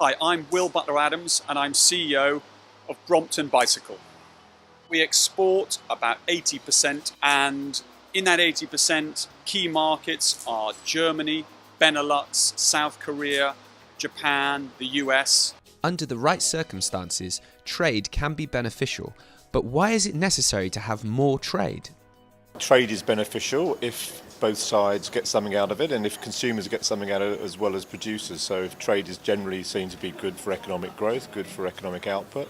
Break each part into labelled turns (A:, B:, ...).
A: Hi, I'm Will Butler-Adams and I'm CEO of Brompton Bicycle. We export about 80%, and in that 80%, key markets are Germany, Benelux, South Korea, Japan, the US.
B: Under the right circumstances, trade can be beneficial, but why is it necessary to have more trade?
C: Trade is beneficial if both sides get something out of it and if consumers get something out of it as well as producers. So if trade is generally seen to be good for economic growth, good for economic output,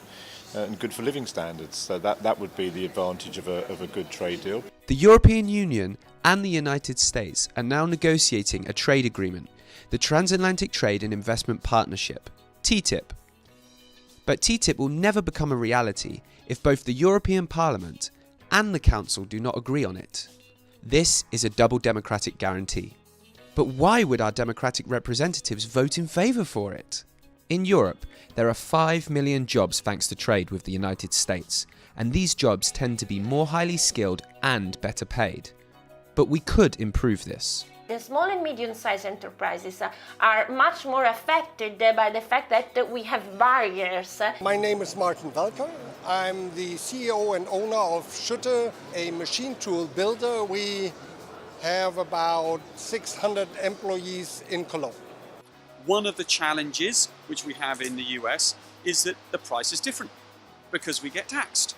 C: and good for living standards. So that would be the advantage of a good trade deal.
B: The European Union and the United States are now negotiating a trade agreement, the Transatlantic Trade and Investment Partnership, TTIP. But TTIP will never become a reality if both the European Parliament and the Council do not agree on it. This is a double democratic guarantee. But why would our democratic representatives vote in favour for it? In Europe, there are 5 million jobs thanks to trade with the United States, and these jobs tend to be more highly skilled and better paid. But we could improve this.
D: The small and medium-sized enterprises are much more affected by the fact that we have barriers.
E: My name is Martin Welker. I'm the CEO and owner of Schutte, a machine tool builder. We have about 600 employees in Cologne.
A: One of the challenges which we have in the US is that the price is different because we get taxed.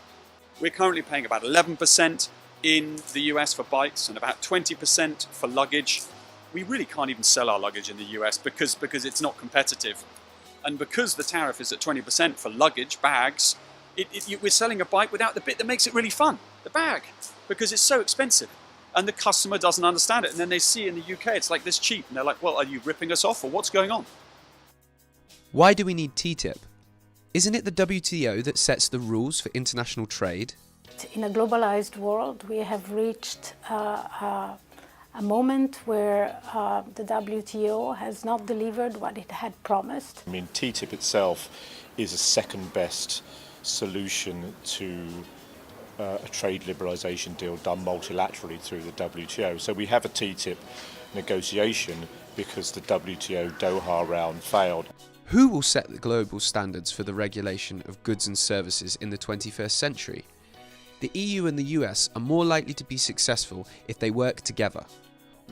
A: We're currently paying about 11% in the US for bikes and about 20% for luggage. We really can't even sell our luggage in the US because it's not competitive. And because the tariff is at 20% for luggage, bags, we're selling a bike without the bit that makes it really fun, the bag, because it's so expensive. And the customer doesn't understand it. And then they see in the UK, it's like this cheap. And they're like, well, are you ripping us off or what's going on?
B: Why do we need TTIP? Isn't it the WTO that sets the rules for international trade?
F: In a globalized world, we have reached a moment where the WTO has not delivered what it had promised.
C: I mean, TTIP itself is a second best solution to a trade liberalisation deal done multilaterally through the WTO. So we have a TTIP negotiation because the WTO Doha round failed.
B: Who will set the global standards for the regulation of goods and services in the 21st century? The EU and the US are more likely to be successful if they work together.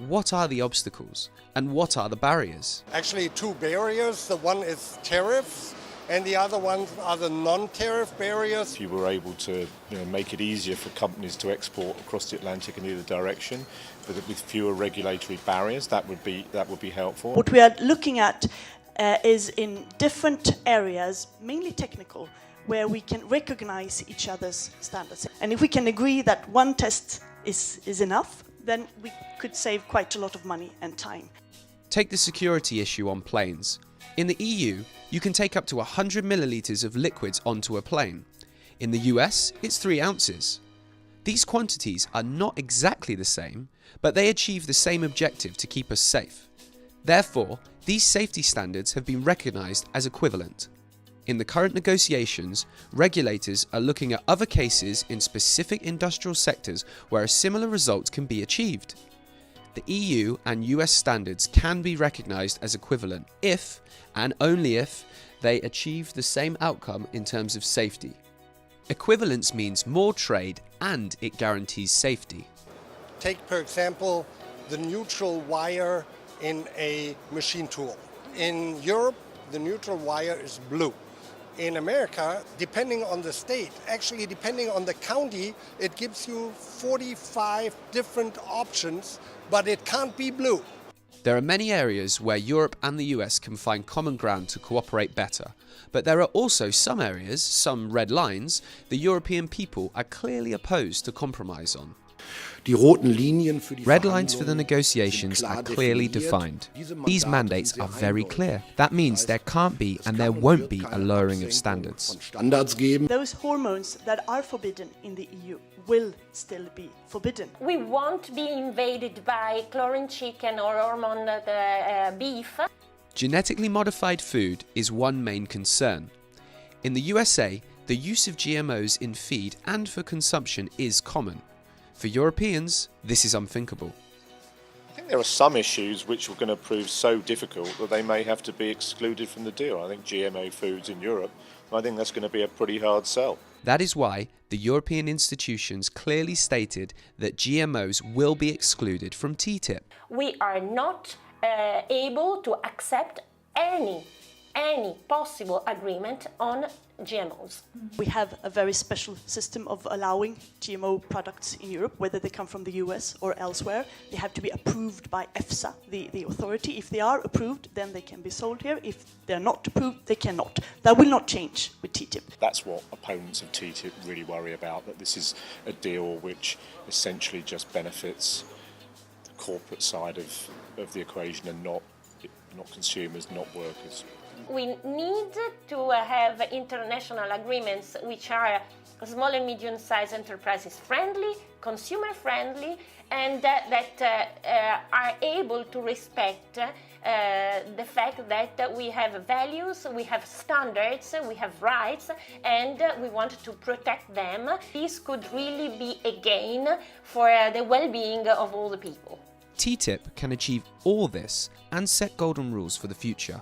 B: What are the obstacles and what are the barriers?
E: Actually, two barriers. The one is tariffs, and the other ones are the non-tariff barriers.
C: If you were able to make it easier for companies to export across the Atlantic in either direction, but with fewer regulatory barriers, that would be helpful.
G: What we are looking at is in different areas, mainly technical, where we can recognize each other's standards. And if we can agree that one test is enough, then we could save quite a lot of money and time.
B: Take the security issue on planes. In the EU, you can take up to 100 millilitres of liquids onto a plane. In the US, it's 3 ounces. These quantities are not exactly the same, but they achieve the same objective to keep us safe. Therefore, these safety standards have been recognised as equivalent. In the current negotiations, regulators are looking at other cases in specific industrial sectors where a similar result can be achieved. The EU and US standards can be recognised as equivalent if, and only if, they achieve the same outcome in terms of safety. Equivalence means more trade and it guarantees safety.
E: Take, for example, the neutral wire in a machine tool. In Europe, the neutral wire is blue. In America, depending on the state, actually depending on the county, it gives you 45 different options, but it can't be blue.
B: There are many areas where Europe and the US can find common ground to cooperate better, but there are also some areas, some red lines, the European people are clearly opposed to compromise on. Red lines for the negotiations are clearly defined. These mandates are very clear. That means there can't be and there won't be a lowering of standards.
G: Those hormones that are forbidden in the EU will still be forbidden.
D: We won't be invaded by chlorine chicken or hormone beef.
B: Genetically modified food is one main concern. In the USA, the use of GMOs in feed and for consumption is common. For Europeans, this is unthinkable.
E: I think
C: think there are some issues which are going to prove so difficult that they may have to be excluded from the deal. I think GMO foods in Europe, I think that's going to be a pretty hard sell.
B: That is why the European institutions clearly stated that GMOs will be excluded from TTIP.
D: We are not able to accept any possible agreement on GMOs.
G: We have a very special system of allowing GMO products in Europe, whether they come from the US or elsewhere. They have to be approved by EFSA, the authority. If they are approved, then they can be sold here. If they're not approved, they cannot. That will not change with TTIP.
C: That's what opponents of TTIP really worry about, that this is a deal which essentially just benefits the corporate side of the equation and not consumers, not workers.
D: We need to have international agreements which are small and medium-sized enterprises friendly, consumer friendly, and that are able to respect the fact that we have values, we have standards, we have rights, and we want to protect them. This could really be a gain for the well-being of all the people.
B: TTIP can achieve all this and set golden rules for the future.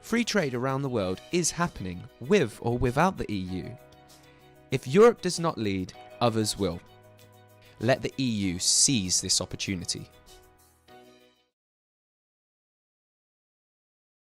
B: Free trade around the world is happening with or without the EU. If Europe does not lead, others will. Let the EU seize this opportunity.